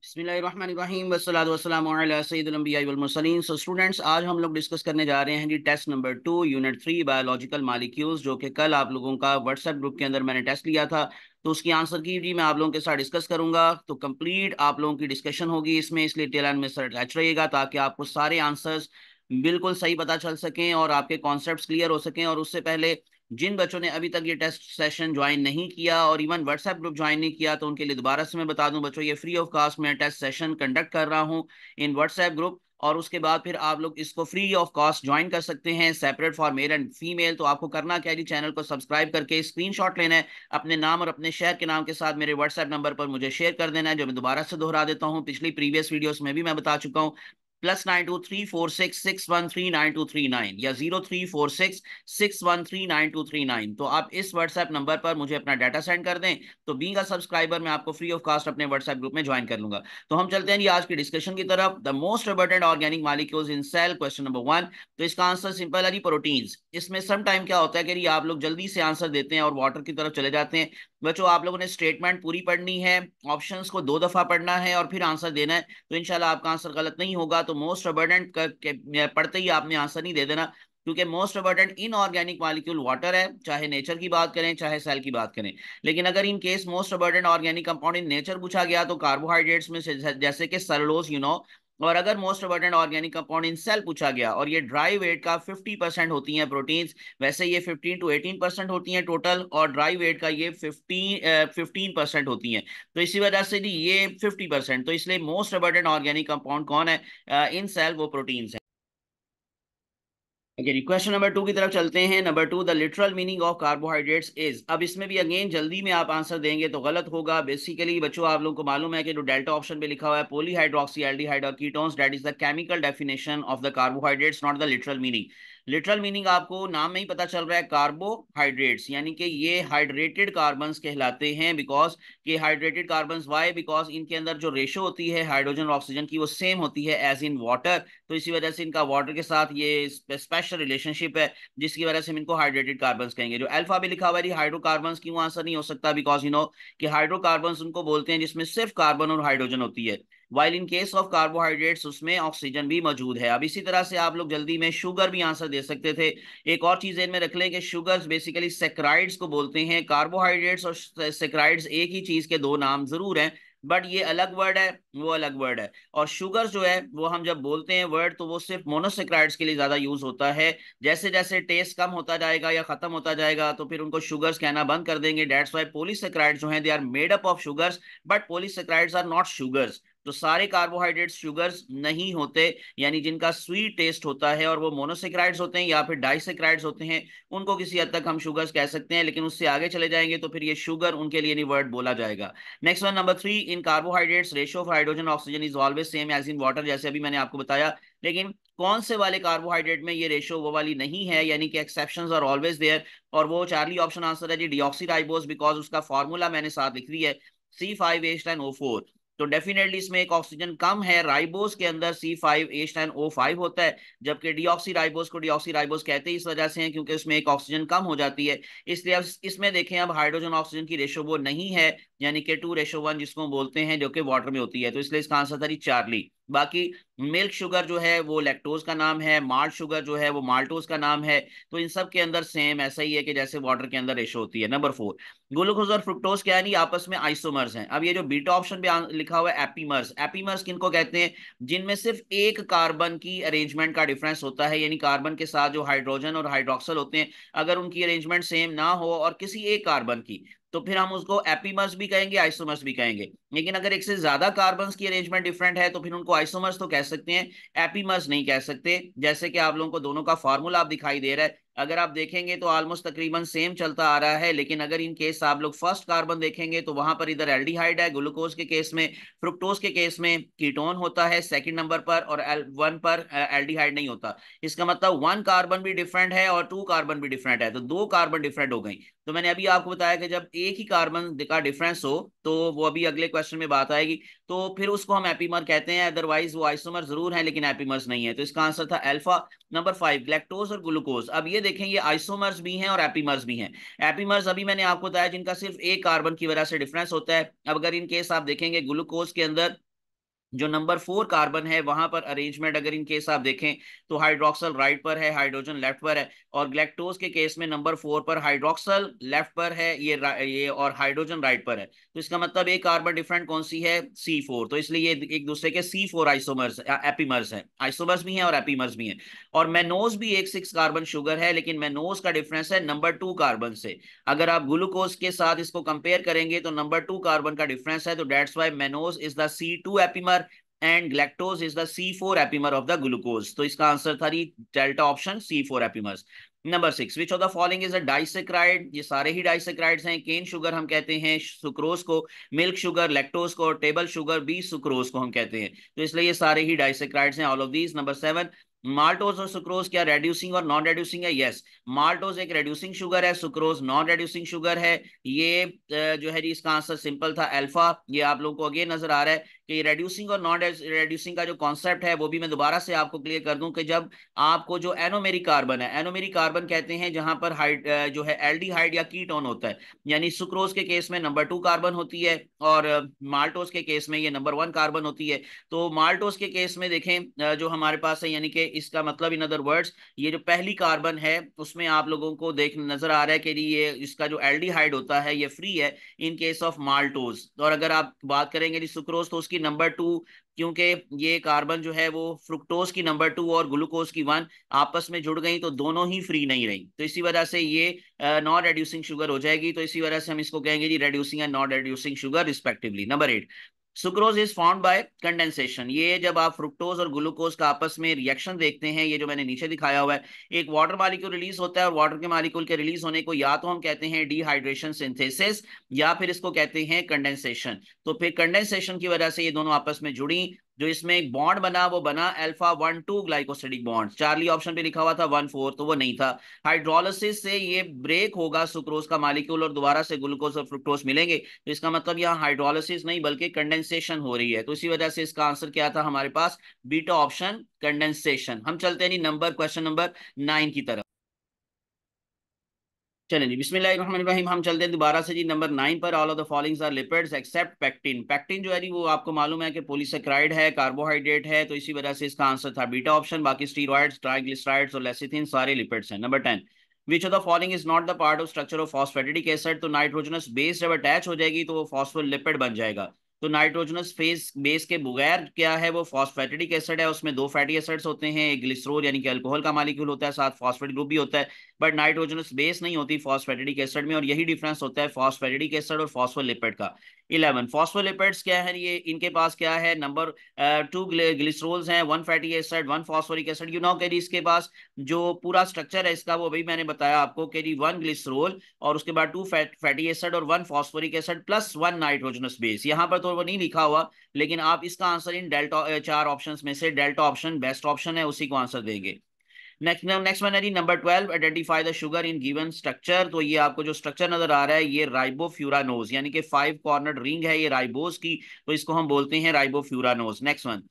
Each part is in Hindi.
बिस्मिल्लाहिर्रहमानिर्रहीम वस्सलातु वस्सलामु अला सय्यिदिल अंबिया'i वल मुरसलीन। सो स्टूडेंट्स, आज हम लोग डिस्कस करने जा रहे हैं जी test number 2 unit 3 biological molecules, जो कि कल आप लोगों का व्हाट्सएप ग्रुप के अंदर मैंने टेस्ट लिया था। तो उसकी आंसर की जी मैं आप लोगों के साथ डिस्कस करूंगा। तो कंप्लीट आप लोगों की डिस्कशन होगी इसमें, इसलिए टेल एंड में सर अटैच रहिएगा ताकि आपको सारे आंसर्स बिल्कुल सही पता चल सकें और आपके कॉन्सेप्ट्स क्लियर हो सकें। और उससे पहले जिन बच्चों ने अभी तक ये टेस्ट सेशन ज्वाइन नहीं किया और इवन व्हाट्सएप ग्रुप ज्वाइन नहीं किया, तो उनके लिए दोबारा से मैं बता दूं बच्चों, ये फ्री ऑफ कास्ट मैं टेस्ट सेशन कंडक्ट कर रहा हूं इन व्हाट्सएप ग्रुप। और उसके बाद फिर आप लोग इसको फ्री ऑफ कॉस्ट ज्वाइन कर सकते हैं, separate for male and female. तो आपको करना क्या है जी, चैनल को सब्सक्राइब करके स्क्रीनशॉट लेना है, अपने नाम और अपने शहर के नाम के साथ मेरे व्हाट्सएप नंबर पर मुझे शेयर कर देना है, जो मैं दोबारा से दोहरा देता हूँ, पिछली प्रीवियस वीडियोस में भी मैं बता चुका हूँ। +923466139239 या 034661399239। तो आप इस व्हाट्सएप नंबर पर मुझे अपना डाटा सेंड कर दें, तो बीइंग अ सब्सक्राइबर मैं आपको फ्री ऑफ कॉस्ट अपने व्हाट्सएप ग्रुप में ज्वाइन कर लूंगा। तो हम चलते हैं जी आज की डिस्कशन की तरफ। The most abundant organic molecules in cell, question number 1। तो इसका आंसर सिंपल है जी, प्रोटीन्स। इसमें सम टाइम क्या होता है कि आप लोग जल्दी से आंसर देते हैं और वाटर की तरफ चले जाते हैं। बच्चों, आप लोगों ने स्टेटमेंट पूरी पढ़नी है, ऑप्शंस को 2 दफा पढ़ना है और फिर आंसर देना है, तो इंशाल्लाह आपका आंसर गलत नहीं होगा। तो मोस्ट अबंडेंट पढ़ते ही आपने आंसर नहीं दे देना, क्योंकि most abundant inorganic molecule water है, चाहे नेचर की बात करें चाहे सेल की बात करें। लेकिन अगर in case most abundant organic compound in nature पूछा गया तो कार्बोहाइड्रेट्स में से जैसे कि सेलुलोज, और अगर most abundant organic compound in cell पूछा गया और ये ड्राई वेट का 50% होती हैं प्रोटीन्स, वैसे ये 15 to 18% होती हैं टोटल, और ड्राई वेट का ये 15% होती हैं। तो इसी वजह से जी ये 50%, तो इसलिए मोस्ट अबंडेंट ऑर्गेनिक कंपाउंड कौन है इन सेल, वो प्रोटीन्स है। ओके, क्वेश्चन नंबर 2 की तरफ चलते हैं। Number 2, the literal meaning of carbohydrates is. अब इसमें भी अगेन जल्दी में आप आंसर देंगे तो गलत होगा। बेसिकली बच्चों, आप लोगों को मालूम है कि जो डेल्टा ऑप्शन पे लिखा हुआ है पॉलीहाइड्रोक्सी एल्डिहाइड और ketones, that is the chemical definition of the carbohydrates, not the literal meaning. Literal meaning आपको नाम में ही पता चल रहा है, कार्बोहाइड्रेट्स, यानी कि ये हाइड्रेटेड कार्बन्स कहलाते हैं। बिकॉज कि हाइड्रेटेड कार्बन्स, वाई, बिकॉज इनके अंदर जो रेशो होती है हाइड्रोजन और ऑक्सीजन की वो सेम होती है एज इन वाटर। तो इसी वजह से इनका वाटर के साथ ये स्पेशल रिलेशनशिप है, जिसकी वजह से हम इनको हाइड्रेटेड कार्बन्स कहेंगे। जो अल्फा भी लिखा हुआ है हाइड्रोकार्बन्स, क्यों आंसर नहीं हो सकता? बिकॉज कि हाइड्रोकार्बन्स उनको बोलते हैं जिसमें सिर्फ कार्बन और हाइड्रोजन होती है, while in case of carbohydrates उसमें ऑक्सीजन भी मौजूद है। अब इसी तरह से आप लोग जल्दी में शुगर भी आंसर दे सकते थे। एक और चीज इनमें रख लें कि शुगर्स बेसिकली सेक्राइड्स को बोलते हैं। कार्बोहाइड्रेट्स और सेक्राइड्स एक ही चीज के दो नाम जरूर हैं, बट ये अलग वर्ड है, वो अलग वर्ड है। और शुगर जो है वो हम जब बोलते हैं वर्ड, तो वो सिर्फ मोनोसेक्राइड्स के लिए ज्यादा यूज होता है। जैसे जैसे टेस्ट कम होता जाएगा या खत्म होता जाएगा तो फिर उनको शुगर्स कहना बंद कर देंगे। दैट्स वाई पॉलीसेक्राइड्स जो हैं they are made up of sugars, but polysaccharides are not sugars. तो सारे कार्बोहाइड्रेट्स शुगर्स नहीं होते, यानी जिनका स्वीट टेस्ट होता है और वो मोनोसेक्राइड्स होते हैं या फिर डाइसेक्राइड्स होते हैं, उनको किसी हद तक हम शुगर्स कह सकते हैं। लेकिन उससे आगे चले जाएंगे तो फिर ये शुगर उनके लिए नहीं वर्ड बोला जाएगा। Next one, number 3, in carbohydrates ratio of hydrogen oxygen is always same as in water, जैसे अभी मैंने आपको बताया। लेकिन कौन से वाले कार्बोहाइड्रेट में ये रेशियो वो वाली नहीं है, यानी कि एक्सेप्शंस आर ऑलवेज देयर। और वो चार्ली ऑप्शन आंसर है जी, डीऑक्सीराइबोस, बिकॉज उसका फॉर्मूला मैंने साथ लिख दिया है, C5H10O4। तो डेफिनेटली इसमें एक ऑक्सीजन कम है। राइबोस के अंदर C5H10O5 होता है, जबकि डीऑक्सी राइबोस को डीऑक्सी राइबोस कहते हैं इस वजह से हैं क्योंकि उसमें एक ऑक्सीजन कम हो जाती है। इसलिए अब इसमें देखें, अब हाइड्रोजन ऑक्सीजन की रेशो वो नहीं है, यानी कि 2:1 जिसको बोलते हैं, जो कि वाटर में होती है। तो इसलिए इसका आंसर था जी चार्ली। बाकी मिल्क शुगर जो है वो लैक्टोज का नाम है, माल्ट शुगर जो है वो माल्टोज का नाम है। तो इन सब के अंदर सेम ऐसा ही है कि जैसे वाटर के अंदर रेशो होती है। नंबर 4, ग्लूकोज और फ्रुक्टोज क्या है नहीं, आपस में आइसोमर्स हैं। अब ये जो बीटा ऑप्शन पे लिखा हुआ है एपीमर्स, एपीमर्स किनको कहते हैं? जिनमें सिर्फ एक कार्बन की अरेंजमेंट का डिफरेंस होता है, यानी कार्बन के साथ जो हाइड्रोजन और हाइड्रोक्सल होते हैं, अगर उनकी अरेंजमेंट सेम ना हो और किसी एक कार्बन की, तो फिर हम उसको एपीमर्स भी कहेंगे, आइसोमर्स भी कहेंगे। लेकिन अगर एक से ज्यादा कार्बन्स की अरेंजमेंट डिफरेंट है तो फिर उनको आइसोमर्स तो कह सकते हैं, एपीमर्स नहीं कह सकते। जैसे कि आप लोगों को दोनों का फॉर्मूला आप दिखाई दे रहा है, अगर आप देखेंगे तो ऑलमोस्ट तकरीबन सेम चलता आ रहा है। लेकिन अगर इन केस आप लोग फर्स्ट कार्बन देखेंगे तो वहां पर इधर एल्डिहाइड है ग्लूकोज के केस में, फ्रुक्टोज के केस में कीटोन होता है सेकंड नंबर पर, और वन पर एल्डिहाइड नहीं होता। इसका मतलब 1 कार्बन भी डिफरेंट है और 2 कार्बन भी डिफरेंट है, तो 2 कार्बन डिफरेंट हो गई। तो मैंने अभी आपको बताया कि जब एक ही कार्बन का डिफरेंस हो, तो वो अभी अगले क्वेश्चन में बात आएगी, तो फिर उसको हम एपीमर कहते हैं। अदरवाइज वो आइसोमर जरूर है लेकिन एपीमर्स नहीं है। तो इसका आंसर था अल्फा। नंबर 5, लैक्टोज और ग्लूकोज। अब ये देखें, ये आइसोमर्स भी हैं और एपीमर्स भी हैं। एपीमर्स अभी मैंने आपको बताया जिनका सिर्फ एक कार्बन की वजह से डिफरेंस होता है। अब अगर इन केस आप देखेंगे ग्लूकोज के अंदर जो नंबर 4 कार्बन है वहां पर अरेंजमेंट अगर इन केस आप देखें तो हाइड्रोक्सल राइट पर है, हाइड्रोजन लेफ्ट पर है, और ग्लैक्टोज के केस में नंबर 4 पर हाइड्रोक्सल लेफ्ट पर है ये और हाइड्रोजन राइट पर है। तो इसका मतलब एक कार्बन डिफरेंट कौन सी है, C4। तो इसलिए ये एक दूसरे के C4 आइसोमर्स एपीमर्स है, आइसोमर्स भी हैं और एपीमर्स भी हैं। और मेनोज भी एक 6 कार्बन शुगर है, लेकिन मेनोज का डिफरेंस है नंबर 2 कार्बन से। अगर आप ग्लूकोज के साथ इसको कंपेयर करेंगे तो नंबर 2 कार्बन का डिफरेंस है, तो that's why mannose is the C2 epimer and galactose is the C4 epimer of the glucose. तो इसका आंसर था delta option C4 epimers. Number 6, which of the following is a disaccharide. ये सारे ही डाइसेक्राइड्स हैं। केन शुगर हम कहते हैं सुक्रोज को, मिल्क शुगर लैक्टोज को, टेबल शुगर बी सुक्रोज को हम कहते हैं। तो इसलिए ये सारे ही डाइसेक्राइड्स हैं, all of these. Number 7, maltose और सुक्रोज क्या रेड्यूसिंग और नॉन रेड्यूसिंग है? यस, माल्टोज एक रेड्यूसिंग शुगर है, सुक्रोज नॉन रेड्यूसिंग शुगर है। ये जो है जी इसका आंसर सिंपल था अल्फा। ये आप लोगों को अगेन नजर आ रहा है कि रेड्यूसिंग और नॉन रेड्यूसिंग का जो कॉन्सेप्ट है वो भी मैं दोबारा से आपको क्लियर कर दूं कि जब आपको जो एनोमेरिक कार्बन है, एनोमेरिक कार्बन कहते हैं जहां पर जो है एल्डिहाइड या कीटोन होता है, यानी सुक्रोज के केस में नंबर 2 कार्बन होती है और माल्टोज के केस में ये नंबर 1 कार्बन होती है। तो माल्टोज के केस में देखें जो हमारे पास है, यानी कि इसका मतलब इन अदर वर्ड्स ये जो पहली कार्बन है उसमें आप लोगों को देख नजर आ रहा है कि ये इसका जो एल्डिहाइड होता है ये फ्री है इन केस ऑफ माल्टोज। और अगर आप बात करेंगे जी सुक्रोज तो उसकी नंबर 2, क्योंकि ये कार्बन जो है वो फ्रुक्टोज की नंबर 2 और ग्लूकोज की 1 आपस में जुड़ गई तो दोनों ही फ्री नहीं रही, तो इसी वजह से ये नॉन रेड्यूसिंग शुगर हो जाएगी। तो इसी वजह से हम इसको कहेंगे जी reducing and non reducing sugar respectively. Number 8, sucrose is formed by condensation. ये जब आप फ्रुक्टोज और ग्लूकोज का आपस में रिएक्शन देखते हैं, ये जो मैंने नीचे दिखाया हुआ है, एक वाटर मालिक्यूल रिलीज होता है और वाटर के मालिक्यूल के रिलीज होने को या तो हम कहते हैं डिहाइड्रेशन सिंथेसिस या फिर इसको कहते हैं कंडेंसेशन। तो फिर कंडेंसेशन की वजह से ये दोनों आपस में जुड़ी, जो इसमें एक बॉन्ड बना वो बना alpha 1 2 glycosidic bond. Charlie option पे लिखा हुआ था 1 4, तो वो नहीं था। हाइड्रोलिसिस से ये ब्रेक होगा सुक्रोज का मालिक्यूल और दोबारा से ग्लूकोज और फ्रुक्टोज मिलेंगे, तो इसका मतलब यहाँ हाइड्रोलिसिस नहीं बल्कि कंडेंसेशन हो रही है। तो इसी वजह से इसका आंसर क्या था हमारे पास, बीटा ऑप्शन कंडेंसेशन। हम चलते हैं नंबर क्वेश्चन नंबर 9 की तरफ। चलें जी बिस्मिल्लाहिर्रहमानिर्रहीम। हम चलते हैं दोबारा से जी नंबर 9 पर। All of the followings are lipids except pectin. Pectin जो है जी वो आपको मालूम है कि पॉलीसेकेराइड है, कार्बोहाइड्रेट है, तो इसी वजह से इसका आंसर था बीटा ऑप्शन। बाकी स्टीरॉइड्स, ट्राइग्लिसराइड्स और लेसिथिन सारे लिपिड्स हैं। Number 10, which of the following is not the part of structure of phosphatidic acid. तो नाइट्रोजनस बेस जब अटैच हो जाएगी तो वो फॉस्फोलिपिड बन जाएगा। तो नाइट्रोजनस फेस बेस के बगैर क्या है वो फॉस्फेटिडिक एसिड है, उसमें 2 फैटी एसिड्स होते हैं, एक ग्लिसरोल यानी कि अल्कोहल का मालिक्यूल होता है, साथ फॉस्फेट ग्रुप भी होता है, बट नाइट्रोजनस बेस नहीं होती फॉस्फेटिडिक एसिड में, और यही डिफरेंस होता है फॉस्फेटिडिक एसिड और फॉस्फोलिपिड का। 11, फॉस्फोलिपिड्स क्या है, ये इनके पास क्या है, नंबर 2 ग्लिसरोल्स हैं, 1 fatty acid, 1 phosphoric acid. You know कि इसके पास जो पूरा स्ट्रक्चर है इसका वो भी मैंने बताया आपको कि 1 ग्लिसरोल और उसके बाद 2 फैटी एसिड और 1 phosphoric acid plus 1 nitrogenous base. यहाँ पर तो वो नहीं लिखा हुआ, लेकिन आप इसका आंसर इन डेल्टा 4 ऑप्शंस में से डेल्टा ऑप्शन बेस्ट ऑप्शन है, उसी को आंसर देंगे। नेक्स्ट वन है जी number 12, identify the sugar in given structure. तो ये आपको जो स्ट्रक्चर नजर आ रहा है ये राइबोफ्यूरानोज यानी कि 5 कॉर्नर्ड रिंग है ये राइबोस की, तो इसको हम बोलते हैं राइबोफ्यूरानोज। नेक्स्ट वन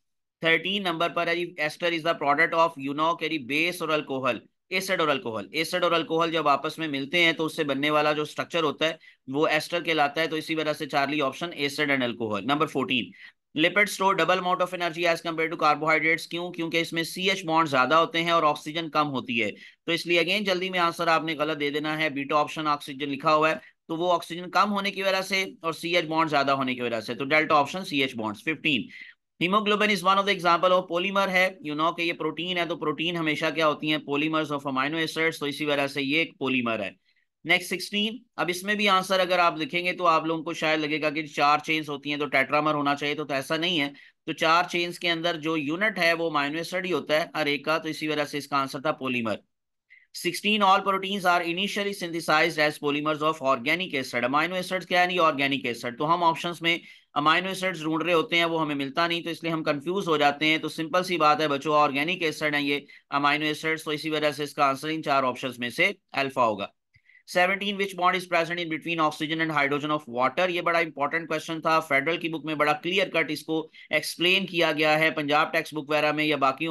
13 नंबर पर है जी ester is the product of यूनो बेस और अल्कोहल, एसिड और अल्कोहल। एसिड और अल्कोहल जब आपस में मिलते हैं तो उससे बनने वाला जो स्ट्रक्चर होता है वो एस्टर कहलाता है, तो इसी वजह से Charlie option acid and alcohol. Number 14, lipid store double amount of energy as compare to carbohydrates. क्यों? क्योंकि इसमें CH बॉन्ड ज्यादा होते हैं और ऑक्सीजन कम होती है, तो इसलिए अगेन जल्दी में आंसर आपने गलत दे देना है, बीटा ऑप्शन ऑक्सीजन लिखा हुआ है, तो वो ऑक्सीजन कम होने की वजह से और CH बॉन्ड ज्यादा होने की वजह से, तो delta option CH bonds. 15, haemoglobin is one of the example of polymer है। यू नो कि ये प्रोटीन है, तो प्रोटीन हमेशा क्या होती हैं, पॉलीमर्स ऑफ अमाइनो एसिड्स, तो इसी वजह से ये एक पॉलीमर है। नेक्स्ट 16, अब इसमें भी आंसर अगर आप लिखेंगे तो आप लोगों को शायद लगेगा कि 4 चेन्स होती हैं तो टेट्रामर होना चाहिए, तो ऐसा नहीं है। तो 4 चेन्स के अंदर जो यूनिट है वो अमाइनो एसिड ही होता है हर एक का, तो इसी वजह से इसका आंसर था polymer. 16, all proteins are initially synthesized as polymers of organic acid. Amino acids क्या है, नहीं ऑर्गेनिक एसिड, तो हम ऑप्शंस में अमाइनो एसिड्स ढूंढ रहे होते हैं वो हमें मिलता नहीं, तो इसलिए हम कंफ्यूज हो जाते हैं। तो सिंपल सी बात है बच्चों, ऑर्गेनिक एसिड है ये अमाइनो एसिड्स, तो इसी वजह से इसका आंसर इन 4 ऑप्शंस में से अल्फा होगा। 17, विच bond is present in between oxygen and hydrogen of water. ये बड़ा इंपॉर्टेंट क्वेश्चन था, फेडरल की बुक में बड़ा क्लियर कट इसको एक्सप्लेन किया गया है, पंजाब टेक्स्ट बुक वगैरह में या बाकी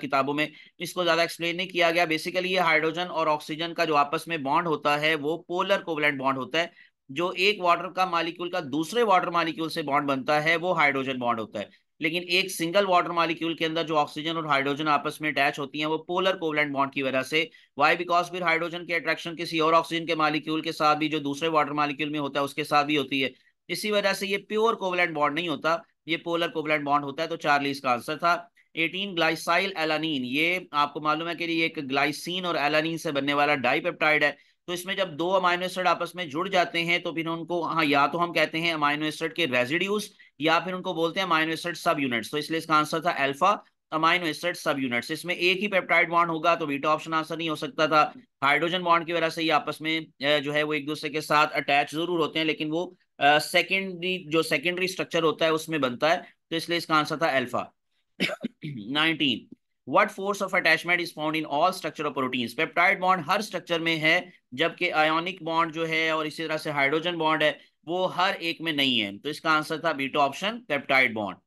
किताबों में इसको ज्यादा एक्सप्लेन नहीं किया गया। बेसिकली ये हाइड्रोजन और ऑक्सीजन का जो आपस में बॉन्ड होता है वो पोलर कोवलेंट बॉन्ड होता है। जो एक वाटर का मालिक्यूल का दूसरे वाटर मालिक्यूल से बॉन्ड बनता है वो हाइड्रोजन बॉन्ड होता है। लेकिन एक सिंगल वाटर मॉलिक्यूल के अंदर जो ऑक्सीजन और हाइड्रोजन आपस में अटैच होती हैं वो पोलर कोवलेंट बॉन्ड की वजह से। वाई? बिकॉज फिर हाइड्रोजन की अट्रैक्शन किसी और ऑक्सीजन के मॉलिक्यूल के साथ भी जो दूसरे वाटर मॉलिक्यूल में होता है उसके साथ भी होती है। इसी वजह से ये प्योर कोवलेंट बॉन्ड नहीं होता, ये पोलर कोवलेंट बॉन्ड होता है। तो चार्ली इसका आंसर था। 18 ग्लाइसाइल एलानीन, ये आपको मालूम है कि ये एक ग्लाइसिन और एलानीन से बनने वाला डाइपेप्टाइड है। तो इसमें जब दो अमाइनो एसिड आपस में जुड़ जाते हैं तो फिर उनको, हाँ, या तो हम कहते हैं अमाइनो एसिड के रेजिड्यूज, या फिर उनको बोलते हैं अमाइनो एसिड सब यूनिट्स। तो इसलिए इसका आंसर था अल्फा अमाइनो एसिड सब यूनिट्स। इसमें एक ही पेप्टाइड बॉन्ड होगा तो बीटा ऑप्शन आंसर नहीं हो सकता था। हाइड्रोजन बॉन्ड की वजह से ये आपस में जो है वो एक दूसरे के साथ अटैच जरूर होते हैं, लेकिन वो सेकेंडरी, जो सेकेंडरी स्ट्रक्चर होता है उसमें बनता है। तो इसलिए इसका आंसर था alpha. 19, what force of attachment is found in all structure of proteins? Peptide bond her structure में है, जबकि आयोनिक बॉन्ड जो है और इसी तरह से हाइड्रोजन बॉन्ड है वो हर एक में नहीं है। तो इसका आंसर था beta option, peptide bond.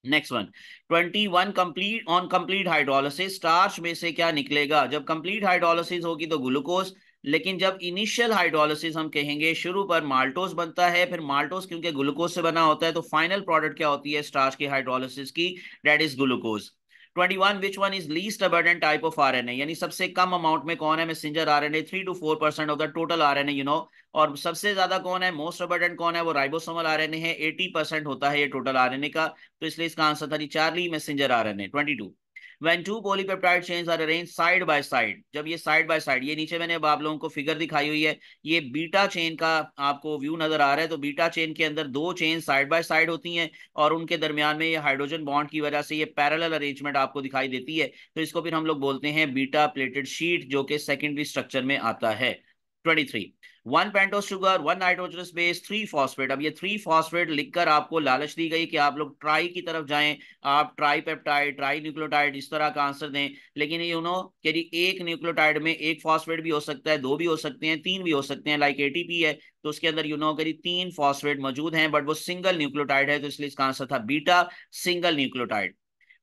Next one, 21, complete on complete hydrolysis, starch में से क्या निकलेगा? जब कंप्लीट हाइड्रोलिसिस होगी तो ग्लूकोज, लेकिन जब इनिशियल हाइड्रोलिसिस हम कहेंगे शुरू पर माल्टोज बनता है, फिर माल्टोज क्योंकि ग्लूकोज से बना होता है तो फाइनल प्रोडक्ट क्या होती है स्टार्च की हाइड्रोलिसिस की? That is glucose. 21, which one is least abundant type of RNA, यानी सबसे कम अमाउंट में कौन है messenger RNA? 3 to 4% of the total RNA, और सबसे ज्यादा कौन है, मोस्ट अबंडेंट कौन है? वो राइबोसोमल आरएनए है, 80% होता है ये टोटल आरएनए का। तो इसलिए इसका आंसर था जी Charlie messenger RNA. 22, when two polypeptide chains are arranged side by side, जब ये साइड बाय साइड, ये नीचे मैंने अब आप लोगों को फिगर दिखाई हुई है, ये बीटा चेन का आपको व्यू नजर आ रहा है। तो बीटा चेन के अंदर दो चेन साइड बाय साइड होती हैं और उनके दरमियान में ये हाइड्रोजन बॉन्ड की वजह से ये पैरेलल अरेंजमेंट आपको दिखाई देती है। तो इसको फिर हम लोग बोलते हैं बीटा प्लेटेड शीट, जो कि सेकेंडरी स्ट्रक्चर में आता है। 23, 1 pentose sugar, 1 nitrogenous base, 3 phosphate. अब ये 3 फॉस्फेट लिखकर आपको लालच दी गई कि आप लोग ट्राई की तरफ जाएं, आप ट्राई पेप्टाइड, ट्राई न्यूक्लियोटाइड इस तरह का आंसर दें। लेकिन कि एक न्यूक्लियोटाइड में एक फॉस्फेट भी हो सकता है, दो भी हो सकते हैं, तीन भी हो सकते हैं, लाइक एटीपी है तो उसके अंदर कि 3 फॉस्फेट मौजूद हैं, बट वो सिंगल न्यूक्लियोटाइड है। तो इसलिए इसका आंसर था beta, single nucleotide.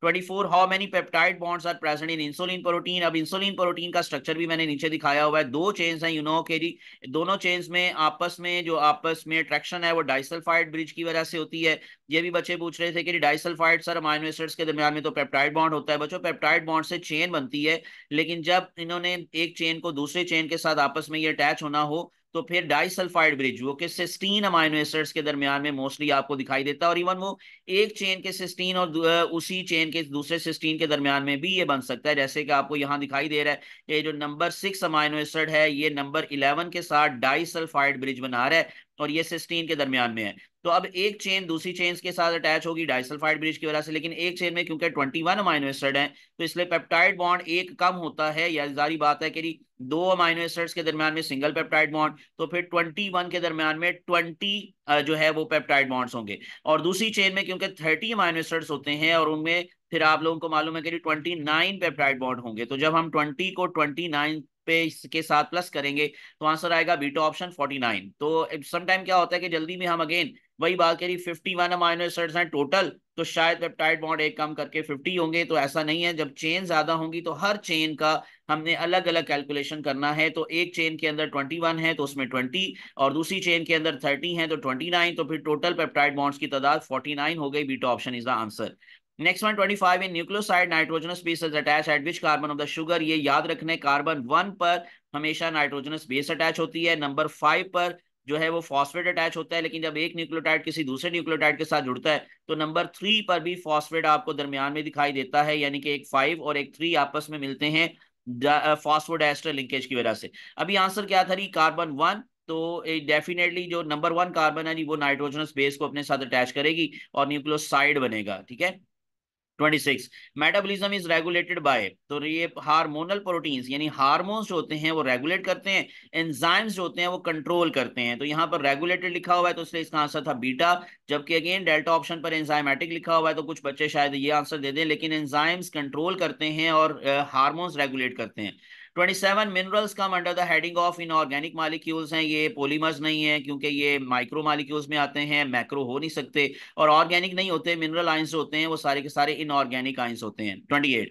24, how many peptide bonds are present in insulin protein? अब इंसुलिन प्रोटीन का स्ट्रक्चर भी मैंने नीचे दिखाया हुआ है। दो चेन्स हैं, के जी, दोनों चेन्स में आपस में जो आपस में अट्रैक्शन है वो डाइसल्फाइड ब्रिज की वजह से होती है। ये भी बच्चे पूछ रहे थे कि डाइसल्फाइड सर अमाइनो एसिड्स के दरमियान में तो पेप्टाइड बॉन्ड होता है। बच्चों, पेप्टाइड बॉन्ड से चेन बनती है, लेकिन जब इन्होंने एक चेन को दूसरे चेन के साथ आपस में ये अटैच होना हो तो फिर डाइसल्फाइड ब्रिज, वो कि सिस्टीन अमाइनो एसिड्स के दरमियान में मोस्टली आपको दिखाई देता है। और इवन वो एक चेन के सिस्टीन और उसी चेन के दूसरे सिस्टीन के दरमियान में भी ये बन सकता है, जैसे कि आपको यहाँ दिखाई दे रहा है। ये जो नंबर 6 अमाइनो एसिड है ये नंबर 11 के साथ डाइसल्फाइड ब्रिज बना रहा है और ये सिस्टीन के दरमियान में है। तो अब एक चेन दूसरी चेन के साथ अटैच होगी डाइसल्फाइड ब्रिज की वजह से, लेकिन एक चेन में क्योंकि 21 अमाइनो एसिड है तो इसलिए पेप्टाइड बॉन्ड एक कम होता है। या जारी बात है कि दो अमाइनो एसिड्स के दरमियान में सिंगल पेप्टाइड बॉन्ड, तो फिर 21 के दरमियान में 20 जो है वो पेप्टाइड बॉन्ड्स होंगे। और दूसरी चेन में क्योंकि 30 अमाइनो एसिड्स होते हैं और उनमें फिर आप लोगों को मालूम है कि 29 पेप्टाइड बॉन्ड होंगे। तो जब हम 20 को 29 पे इसके साथ प्लस करेंगे तो आंसर आएगा बीटा ऑप्शन 49। तो समटाइम क्या होता है कि जल्दी में हम अगेन वही बात करी, 51 अमाइनो एसिड्स हैं टोटल, तो शायद पेप्टाइड बॉन्ड एक कम करके 50 होंगे। तो ऐसा नहीं है, जब चेन ज्यादा होंगी तो हर चेन का हमने अलग अलग कैलकुलेशन करना है। तो एक चेन के अंदर 21 है तो उसमें 20, और दूसरी चेन के अंदर 30 है तो 29, तो फिर टोटल पेप्टाइड बॉन्ड्स की तादाद 49 हो गई। Beta option is the answer. Next one, 25, in nucleoside nitrogenous base is attach eight which carbon of the sugar? ये याद रखने, कार्बन 1 पर हमेशा नाइट्रोजनस बेस अटैच होती है, नंबर 5 पर जो है वो फॉस्फेट अटैच होता है। लेकिन जब एक न्यूक्लियोटाइड किसी दूसरे न्यूक्लियोटाइड के साथ जुड़ता है तो नंबर 3 पर भी फॉस्फेट आपको दरमियान में दिखाई देता है, यानी कि एक 5 और एक 3 आपस में मिलते हैं फॉस्फोडाइस्टर लिंकेज की वजह से। अभी आंसर क्या था? कार्बन 1। तो डेफिनेटली जो नंबर 1 कार्बन है जी वो नाइट्रोजनस बेस को अपने साथ अटैच करेगी और न्यूक्लियोसाइड बनेगा। ठीक है। 26, मेटाबॉलिज्म इज रेगुलेटेड बाय, तो ये हार्मोनल प्रोटीन्स यानी हार्मोन्स जो होते हैं वो रेगुलेट करते हैं, एंजाइम्स जो होते हैं वो कंट्रोल करते हैं। तो यहाँ पर रेगुलेटेड लिखा हुआ है तो इसलिए इसका आंसर था बीटा। जबकि अगेन डेल्टा ऑप्शन पर एंजाइमेटिक लिखा हुआ है तो कुछ बच्चे शायद ये आंसर दे दें, लेकिन एंजाइम्स कंट्रोल करते हैं और हार्मोन्स रेगुलेट करते हैं। 27, minerals come under the heading of inorganic molecules हैं, ये पॉलीमर्स नहीं है क्योंकि ये माइक्रो मॉलिक्यूल्स में आते हैं, मैक्रो हो नहीं सकते, और ऑर्गेनिक नहीं होते। मिनरल आइंस जो होते हैं वो सारे के सारे इनऑर्गेनिक आइंस होते हैं। 28,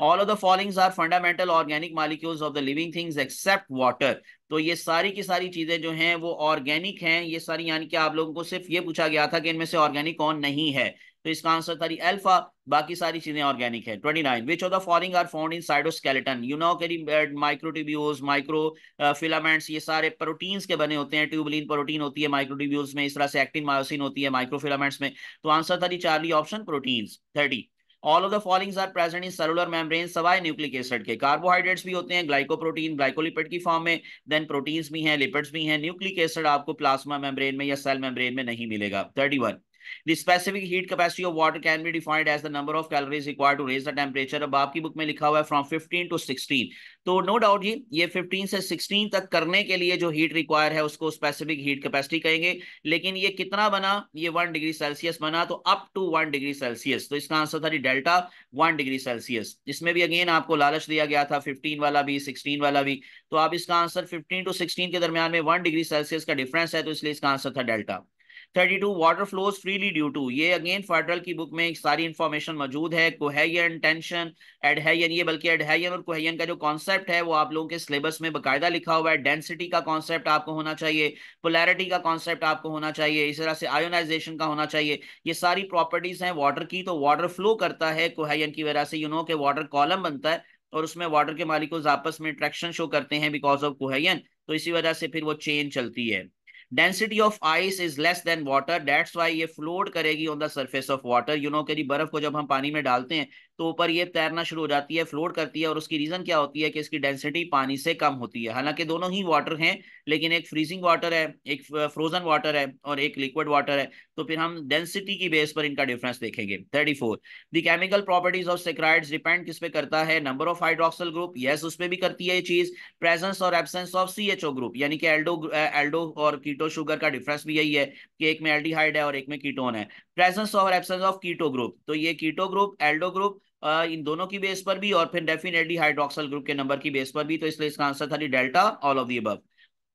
all of the followings are fundamental organic molecules of the living things except water. तो ये सारी की सारी चीजें जो हैं वो ऑर्गेनिक हैं ये सारी, यानी कि आप लोगों को सिर्फ ये पूछा गया था कि इनमें से ऑर्गेनिक कौन नहीं है। तो इसका आंसर था अल्फा, बाकी सारी चीजें ऑर्गेनिक है। 29 which of the following are found in cytoskeleton, you know कि माइक्रोट्यूब्यूल्स, माइक्रो फिलामेंट्स, ये सारे प्रोटीन्स के बने होते हैं। ट्यूबुलिन प्रोटीन होती है माइक्रोट्यूब्यूल्स में, इस तरह से एक्टिन मायोसिन होती है माइक्रोफिलामेंट्स में। तो आंसर था Charlie option proteins. 30 all of the followings are present in cellular membrane, सवाए न्यूक्लिक एसिड के। कार्बोहाइड्रेट्स भी होते हैं ग्लाइकोप्रोटीन ग्लाइकोलिपिड की फॉर्म में, देन प्रोटीन्स भी हैं, लिपिड्स भी हैं। न्यूक्लिक एसिड आपको प्लाज्मा मेम्ब्रेन में या सेल मेम्ब्रेन में नहीं मिलेगा। 31 The specific heat capacity of water can be defined as the number of calories required to raise the temperature। अब आपकी बुक में लिखा हुआ है from 15 to 16, तो नो डाउट जी ये 15 से 16 तक करने के लिए जो हीट रिक्वायर है उसको स्पेसिफिक हीट कैपेसिटी कहेंगे। लेकिन ये कितना बना, ये 1 डिग्री सेल्सियस बना, तो अप टू 1 डिग्री सेल्सियस। तो इसका आंसर था डेल्टा 1 डिग्री सेल्सियस। इसमें भी अगेन आपको लालच दिया गया था, 15 वाला भी 16 वाला भी। तो आप इसका आंसर 15 टू 16 के दरमियान में 1 डिग्री सेल्सियस का डिफरेंस है, तो इसलिए इसका आंसर था delta. 32 water flows freely due to, ये अगेन फेडरल की बुक में एक सारी इंफॉर्मेशन मौजूद है। कोहेयन, टेंशन, एडहेयन, ये बल्कि एडहेयन और कोहेयन का जो कॉन्सेप्ट है वो आप लोगों के सिलेबस में बकायदा लिखा हुआ है। डेंसिटी का कॉन्सेप्ट आपको होना चाहिए, पोलैरिटी का कॉन्सेप्ट आपको होना चाहिए, इस तरह से आयोनाइजेशन का होना चाहिए। ये सारी प्रॉपर्टीज हैं वाटर की। तो वाटर फ्लो करता है कोहेयन की वजह से, यू नो के वाटर कॉलम बनता है और उसमें वाटर के मॉलिक्यूल्स आपस में इंट्रैक्शन शो करते हैं बिकॉज ऑफ कोहेयन, तो इसी वजह से फिर वो चेन चलती है। Density of ice is less than water, that's why ये फ्लोट करेगी on the surface of water. You know कि बर्फ को जब हम पानी में डालते हैं तो ऊपर ये तैरना शुरू हो जाती है, फ्लोट करती है, और उसकी रीजन क्या होती है कि इसकी डेंसिटी पानी से कम होती है। हालांकि दोनों ही वाटर हैं, लेकिन एक फ्रीजिंग वाटर है, एक फ्रोजन वाटर है और एक लिक्विड वाटर है, तो फिर हम डेंसिटी की बेस पर इनका डिफरेंस देखेंगे। 34 the chemical properties of saccharides depend किस पे करता है, number of hydroxyl group, yes उस पे भी करती है ये चीज। प्रेजेंस और एब्सेंस ऑफ CHO ग्रुप, यानी कि एल्डो एल्डो और कीटो शुगर का डिफरेंस भी यही है कि एक में एल्डिहाइड है और एक में कीटोन है। प्रेजेंस और एब्सेंस ऑफ कीटो ग्रुप, तो ये कीटो ग्रुप एल्डो ग्रुप इन दोनों की बेस पर भी, और फिर डेफिनेटली हाइड्रोक्सिल ग्रुप के नंबर की बेस पर भी, तो इसलिए इसका आंसर था delta all of the above.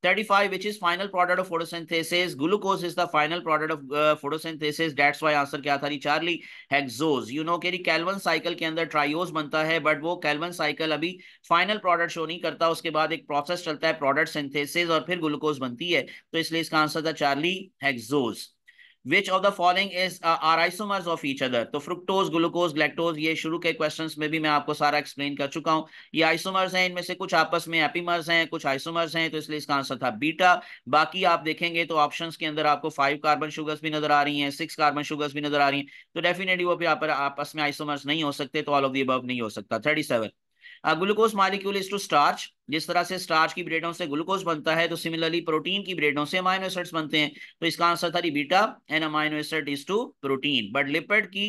35 which is final product of photosynthesis, glucose is the final product of photosynthesis, that's why answer क्या था चार्ली, हेक्सोज। यू नो कि कैल्वन साइकिल के अंदर ट्रायोज बनता है, बट वो कैल्वन साइकिल अभी फाइनल प्रोडक्ट शो नहीं करता, उसके बाद एक प्रोसेस चलता है प्रोडक्ट सिंथेसिस और फिर ग्लूकोज बनती है, तो इसलिए इसका आंसर था charlie, hexose. Which of the following is are isomers of each other, तो फ्रुक्टोज ग्लूकोज ग्लैक्टोज, ये शुरू के क्वेश्चंस में भी मैं आपको सारा एक्सप्लेन कर चुका हूं। ये आइसोमर्स हैं, इनमें से कुछ आपस में एपीमर्स हैं, कुछ आइसोमर्स हैं, तो इसलिए इसका आंसर था बीटा। बाकी आप देखेंगे तो ऑप्शंस के अंदर आपको 5 कार्बन शुगर्स भी नजर आ रही हैं, 6 कार्बन शुगर्स भी नजर आ रही हैं, तो डेफिनेटली वो भी आपस में आइसोमर्स नहीं हो सकते, तो ऑल ऑफ द अबव नहीं हो सकता। 37 glucose molecule is to starch, जिस तरह से स्टार्च की ब्रेडों से ग्लूकोज बनता है, तो सिमिलरली प्रोटीन की ब्रेडों से अमाइनो एसिड्स बनते हैं, तो इसका आंसर था beta and amino acid is to protein. But lipid की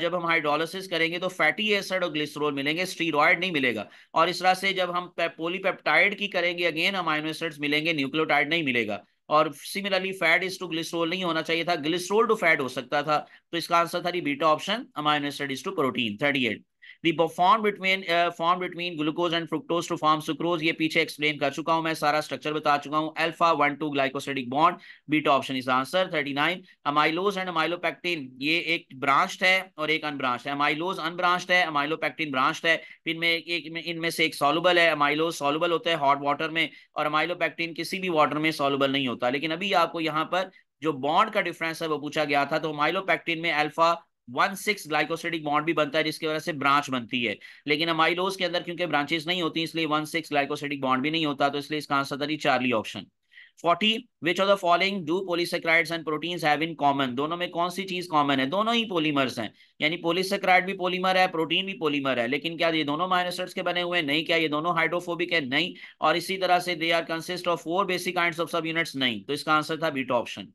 जब हम हाइड्रोलिसिस करेंगे तो फैटी एसिड और ग्लिसरॉल मिलेंगे, स्टीरॉयड नहीं मिलेगा। और इस तरह से जब हम पॉलीपेप्टाइड की करेंगे अगेन अमाइनो एसिड्स मिलेंगे, न्यूक्लियोटाइड नहीं मिलेगा। और similarly fat is to glycerol नहीं होना चाहिए था, ग्लिसरॉल टू फैट हो सकता था, तो इसका आंसर था beta option amino acid is to protein. 38 The formed between glucose and fructose to form sucrose, ये पीछे एक्सप्लेन कर चुका हूं मैं, सारा स्ट्रक्चर बता चुका हूं। Alpha 1,2 glycosidic bond, beta option is answer. 39 amylose and amylopectin, ये एक ब्रांच्ड है और एक अनब्रांच्ड है। अमाइलोज अनब्रांच्ड है, अमाइलोपेक्टिन ब्रांच्ड है। इनमें से एक सॉल्युबल है, अमाइलोज सॉल्युबल होता है हॉट वाटर में, और अमाइलोपेक्टिन किसी भी वाटर में सॉल्युबल नहीं होता। लेकिन अभी आपको यहाँ पर जो बॉन्ड का डिफरेंस है वो पूछा गया था, तो अमाइलोपेक्टिन में अल्फा 1,6 ग्लाइकोसिडिक बॉन्ड भी बनता है, जिसकी वजह से ब्रांच बनती है। लेकिन अमाइलोज के अंदर क्योंकि ब्रांचेस नहीं होती, इसलिए 1,6 ग्लाइकोसिडिक बॉन्ड भी नहीं होता, तो इसलिए इसका आंसर था Charlie option. 40 which of the following do polysaccharides and proteins have in common, दोनों में कौन सी चीज कॉमन है, दोनों ही पॉलीमर्स हैं, यानी पॉलीसेकेराइड भी पॉलीमर है, प्रोटीन भी पॉलीमर है। लेकिन क्या ये दोनों अमीनो एसिड्स के बने हुए हैं, नहीं। क्या ये दोनों हाइड्रोफोबिक है, नहीं। और इसी तरह से they are consist of 4 basic kinds of subunits, नहीं। तो इसका आंसर था beta option.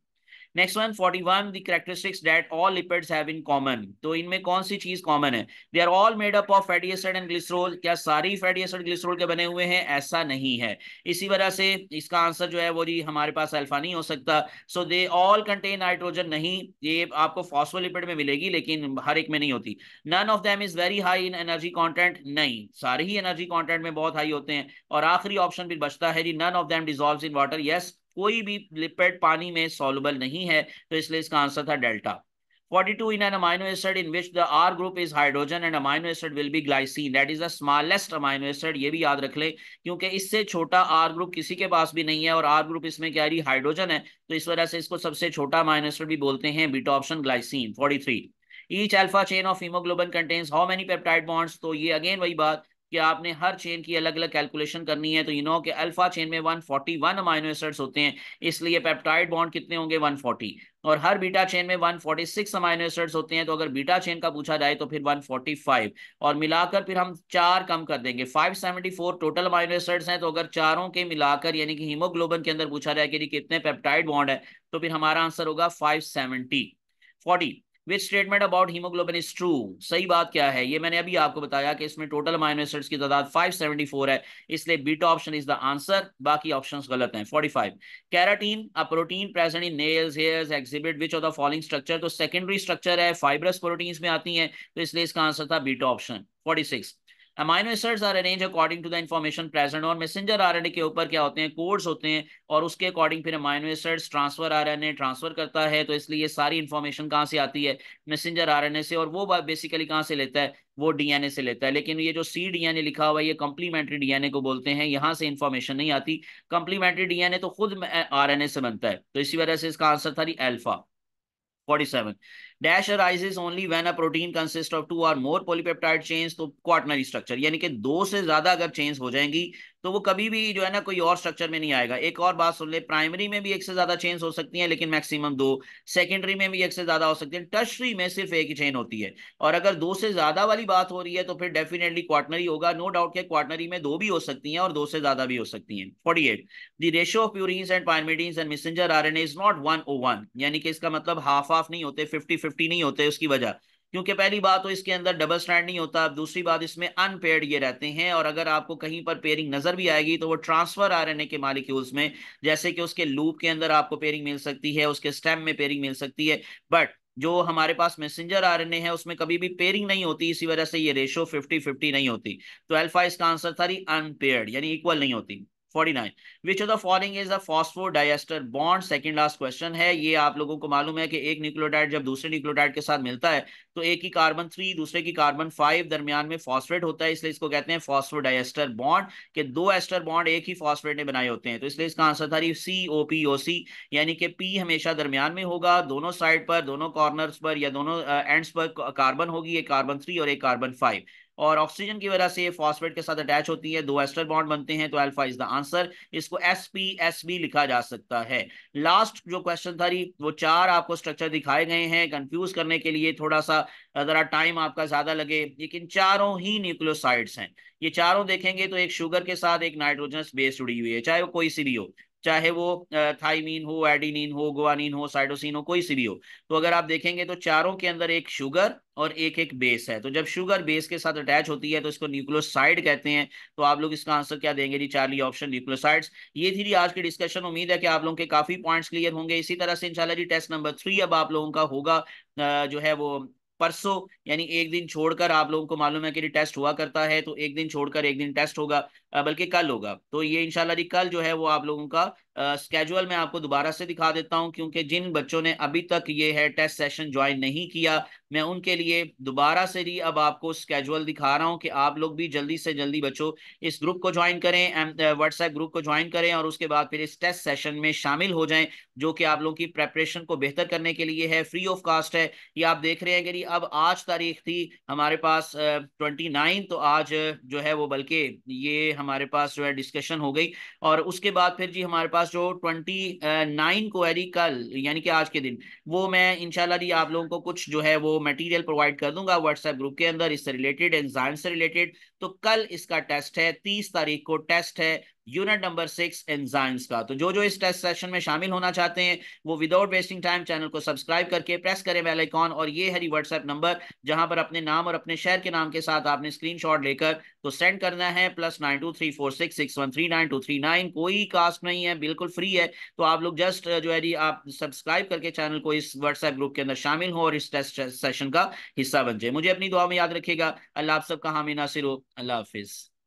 Next one 41 the characteristics that all lipids have in common, तो इनमें कौन सी चीज कॉमन है, they are all made up of fatty acid and glycerol, क्या सारी फैटी एसिड ग्लिसरॉल के बने हुए हैं, ऐसा नहीं है। इसी वजह से इसका आंसर जो है वो जी हमारे पास अल्फा नहीं हो सकता। सो दे ऑल कंटेन नाइट्रोजन, नहीं, ये आपको फॉस्फोलिपिड में मिलेगी लेकिन हर एक में नहीं होती। None of them is very high in energy content, नहीं, सारे ही एनर्जी कंटेंट में बहुत हाई होते हैं। और आखिरी ऑप्शन भी बचता है जी none of them dissolves in water, yes, कोई भी लिपिड पानी में सॉल्युबल नहीं है, तो इसलिए इसका आंसर था delta. 42 in an amino acid in which the R group is hydrogen and amino acid will be glycine, that is the smallest amino acid, ये भी याद रख ले, क्योंकि इससे छोटा R ग्रुप किसी के पास भी नहीं है, और R ग्रुप इसमें क्या है, हाइड्रोजन है, तो इस वजह से इसको सबसे छोटा अमाइनो एसिड भी बोलते हैं, beta option glycine. 43 each alpha chain of haemoglobin contains how many peptide bonds, तो ये अगेन वही बात कि आपने हर चेन की अलग अलग कैलकुलेशन करनी है। तो यू नो कि अल्फा चेन में 141 अमाइनो एसिड्स होते हैं, इसलिए पेप्टाइड बॉन्ड कितने होंगे 140, और हर बीटा चेन में 146 अमाइनो एसिड्स होते हैं, तो अगर बीटा चेन का पूछा जाए तो फिर 145, और मिलाकर फिर हम चार कम कर देंगे, 574 टोटल अमाइनो एसिड्स हैं। तो अगर चारों के मिलाकर यानी कि हीमोग्लोबिन के अंदर पूछा जाए कि कितने पेप्टाइड बॉन्ड है, तो फिर हमारा आंसर होगा 570। 40, which statement about haemoglobin is true, सही बात क्या है, ये मैंने अभी आपको बताया कि इसमें टोटल अमाइनो एसिड्स की तादाद 574 है, इसलिए beta option is the answer, बाकी ऑप्शंस गलत हैं। 45, keratin a protein present in nails hairs exhibit which of the following structure, तो सेकेंडरी स्ट्रक्चर है, फाइब्रस प्रोटीन्स में आती हैं, तो इसलिए इसका आंसर था beta option. 46, amino acids are arrange according to the information present, और मैसेंजर आरएनए के ऊपर क्या होते हैं, कोड्स होते हैं, और उसके अकॉर्डिंग फिर amino acids transfer RNA transfer करता है। तो इसलिए ये सारी इंफॉर्मेशन कहाँ से आती है, मैसेंजर आरएनए से, और वो बेसिकली कहाँ से लेता है, वो डीएनए से लेता है। लेकिन ये जो सी डीएनए लिखा हुआ है ये कंप्लीमेंट्री डीएनए को बोलते हैं, यहाँ से इंफॉर्मेशन नहीं आती। कंप्लीमेंट्री डीएनए तो खुद आरएनए से बनता है, तो इसी वजह से इसका आंसर था alpha. 47, dash arises only when a protein consist of two or more polypeptide chains, तो क्वाटनरी स्ट्रक्चर यानी कि दो से ज्यादा अगर चेन्स हो जाएंगी तो वो कभी भी जो है ना कोई और स्ट्रक्चर में नहीं आएगा। एक और बात सुन ले, प्राइमरी में भी एक से ज्यादा चेन्स हो सकती हैं लेकिन मैक्सिमम दो, सेकेंडरी में भी एक से ज्यादा हो सकती है, टर्शरी में सिर्फ एक ही चेन होती है। और अगर दो से ज्यादा वाली बात हो रही है तो फिर डेफिनेटली क्वाटनरी होगा, नो डाउट के क्वाटनरी में दो भी हो सकती हैं और दो से ज्यादा भी हो सकती हैं। 48, the ratio of purines and pyrimidines and messenger RNA is not 1:1, यानी कि इसका मतलब हाफ हाफ नहीं होते, 50-50 नहीं होते। उसकी वजह, क्योंकि पहली बात तो इसके अंदर डबल स्ट्रैंड नहीं होता, दूसरी बात इसमें अनपेयर्ड ये रहते हैं, और अगर आपको कहीं पर पेयरिंग नजर भी आएगी तो वो ट्रांसफर आरएनए के मॉलिक्यूल्स में, जैसे कि उसके लूप के अंदर आपको पेयरिंग मिल सकती है, उसके स्टेम में पेयरिंग मिल सकती है, बट जो हमारे पास मैसेंजर आरएनए है उसमें कभी भी पेयरिंग नहीं होती, इसी वजह से ये रेशो 50-50 नहीं होती। तो अल्फा इसका आंसर था अनपेयर्ड, यानी इक्वल नहीं होती। 49, विच of the following is the phosphodiester bond, second last question है। ये आप लोगों को मालूम है कि एक न्यूक्लियोटाइड जब दूसरे न्यूक्लियोटाइड के साथ मिलता है तो एक की कार्बन 3 दूसरे की कार्बन 5 दरमियान में फॉस्फेट होता है, इसलिए इसको कहते हैं फॉस्फोडाइएस्टर बॉन्ड, के दो एस्टर बॉन्ड एक ही फॉस्फेट ने बनाए होते हैं। तो इसलिए इसका आंसर था COPOC, यानी कि पी हमेशा दरमियान में होगा, दोनों साइड पर, दोनों कॉर्नर्स पर या दोनों एंड्स पर कार्बन होगी, एक कार्बन 3 और एक कार्बन 5, और ऑक्सीजन की वजह से ये फॉस्फेट के साथ अटैच होती है, दो एस्टर बॉन्ड बनते हैं, तो अल्फा इज द आंसर। इसको SPSB लिखा जा सकता है। लास्ट जो क्वेश्चन था वो चार आपको स्ट्रक्चर दिखाए गए हैं कंफ्यूज करने के लिए, थोड़ा सा जरा टाइम आपका ज्यादा लगे, लेकिन चारों ही न्यूक्लियोसाइड्स हैं। ये चारों देखेंगे तो एक शुगर के साथ एक नाइट्रोजनस बेस जुड़ी हुई है, चाहे वो कोई सी भी हो, चाहे वो थाइमीन हो, एडिनिन हो, गुआनिन हो, साइटोसिन हो, कोई सी भी हो। तो अगर आप देखेंगे तो चारों के अंदर एक शुगर और एक एक बेस है, तो जब शुगर बेस के साथ अटैच होती है तो इसको न्यूक्लियोसाइड कहते हैं। तो आप लोग इसका आंसर क्या देंगे जी, चार्ली ऑप्शन न्यूक्लियोसाइड्स। ये थी आज की डिस्कशन, उम्मीद है कि आप लोगों के काफी पॉइंट्स क्लियर होंगे। इसी तरह से इंशाल्लाह जी टेस्ट नंबर 3 अब आप लोगों का होगा जो है वो परसों, यानी एक दिन छोड़कर। आप लोगों को मालूम है कि टेस्ट हुआ करता है, तो एक दिन छोड़कर एक दिन टेस्ट होगा, बल्कि कल होगा। तो ये इंशाल्लाह जी कल जो है वो आप लोगों का स्केजुअल मैं आपको दोबारा से दिखा देता हूं, क्योंकि जिन बच्चों ने अभी तक ये है टेस्ट सेशन ज्वाइन नहीं किया, मैं उनके लिए दोबारा से जी अब आपको स्केजुअल दिखा रहा हूं कि आप लोग भी जल्दी से जल्दी बच्चों इस ग्रुप को ज्वाइन करें, व्हाट्सएप ग्रुप को ज्वाइन करें, और उसके बाद फिर इस टेस्ट सेशन में शामिल हो जाएं, जो कि आप लोगों की प्रेपरेशन को बेहतर करने के लिए है, फ्री ऑफ कास्ट है। ये आप देख रहे हैं कि अब आज तारीख थी हमारे पास 29, तो आज जो है वो बल्कि ये हमारे पास जो है डिस्कशन हो गई, और उसके बाद फिर जी हमारे पास जो 29 को है जी कल, यानी कि आज के दिन, वो मैं इंशाल्लाह जी आप लोगों को कुछ जो है वो मटेरियल प्रोवाइड कर दूंगा व्हाट्सएप ग्रुप के अंदर, इससे रिलेटेड, एंजाइम से रिलेटेड। तो कल इसका टेस्ट है, 30 तारीख को टेस्ट है यूनिट नंबर 6 एंजाइम्स का। तो जो जो इस टेस्ट सेशन में शामिल होना चाहते हैं वो विदाउट वेस्टिंग टाइम चैनल को सब्सक्राइब करके प्रेस करें बेल आइकॉन, और ये है व्हाट्सएप नंबर जहां पर अपने नाम और अपने शहर के नाम के साथ आपने स्क्रीनशॉट लेकर तो सेंड करना है, +923466139239। कोई कास्ट नहीं है, बिल्कुल फ्री है। तो आप लोग जस्ट जो है आप सब्सक्राइब करके चैनल को इस व्हाट्सएप ग्रुप के अंदर शामिल हो और इस टेस्ट सेशन का हिस्सा बन जाए। मुझे अपनी दुआ में याद रखिएगा। अल्लाह आप सबका हामी नासिर हो। अल्लाह हाफिज।